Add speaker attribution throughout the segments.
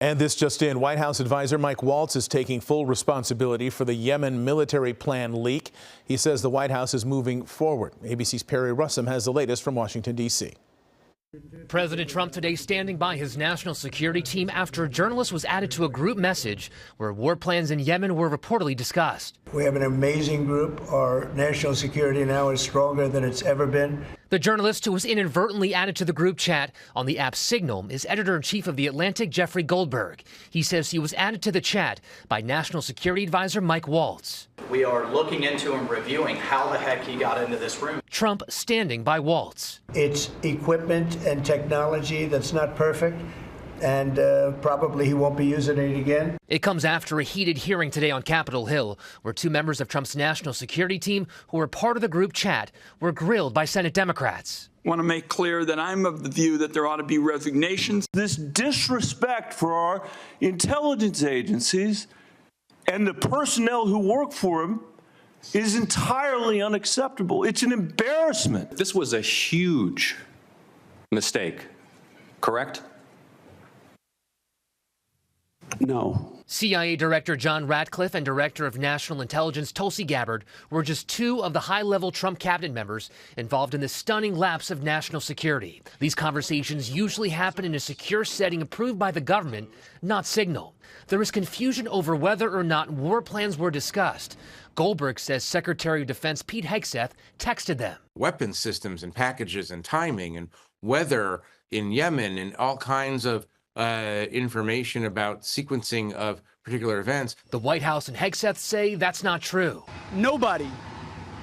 Speaker 1: And this just in, White House advisor Mike Waltz is taking full responsibility for the Yemen military plan leak. He says the White House is moving forward. ABC's Perry Russum has the latest from Washington, D.C.
Speaker 2: President Trump today standing by his national security team after a journalist was added to a group message where war plans in Yemen were reportedly discussed.
Speaker 3: We have an amazing group. Our national security now is stronger than it's ever been.
Speaker 2: The journalist who was inadvertently added to the group chat on the app Signal is editor-in-chief of The Atlantic, Jeffrey Goldberg. He says he was added to the chat by National Security Advisor Mike Waltz.
Speaker 4: We are looking into and reviewing how the heck he got into this room.
Speaker 2: Trump standing by Waltz.
Speaker 3: It's equipment and technology that's not perfect, and probably he won't be using it again.
Speaker 2: It comes after a heated hearing today on Capitol Hill, where two members of Trump's national security team, who were part of the group chat, were grilled by Senate Democrats.
Speaker 5: I want to make clear that I'm of the view that there ought to be resignations.
Speaker 6: This disrespect for our intelligence agencies and the personnel who work for them is entirely unacceptable. It's an embarrassment.
Speaker 7: This was a huge mistake, correct?
Speaker 6: No.
Speaker 2: CIA Director John Ratcliffe and Director of National Intelligence Tulsi Gabbard were just two of the high-level Trump cabinet members involved in the stunning lapse of national security. These conversations usually happen in a secure setting approved by the government, not Signal. There is confusion over whether or not war plans were discussed. Goldberg says Secretary of Defense Pete Hegseth texted them.
Speaker 8: Weapons systems and packages and timing and weather in Yemen and all kinds of information about sequencing of particular events.
Speaker 2: The White House and Hegseth say that's not true.
Speaker 9: Nobody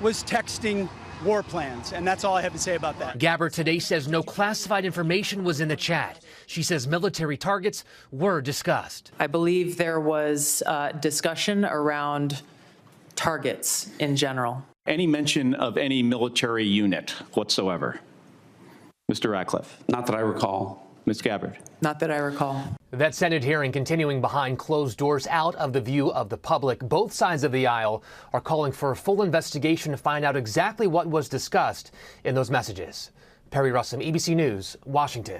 Speaker 9: was texting war plans, and that's all I have to say about that.
Speaker 2: Gabbard today says no classified information was in the chat. She says military targets were discussed.
Speaker 10: I believe there was discussion around targets in general.
Speaker 11: Any mention of any military unit whatsoever? Mr. Ratcliffe?
Speaker 7: Not that I recall.
Speaker 11: Ms. Gabbard?
Speaker 10: Not that I recall.
Speaker 2: That Senate hearing continuing behind closed doors, out of the view of the public. Both sides of the aisle are calling for a full investigation to find out exactly what was discussed in those messages. Perry Russum, ABC News, Washington.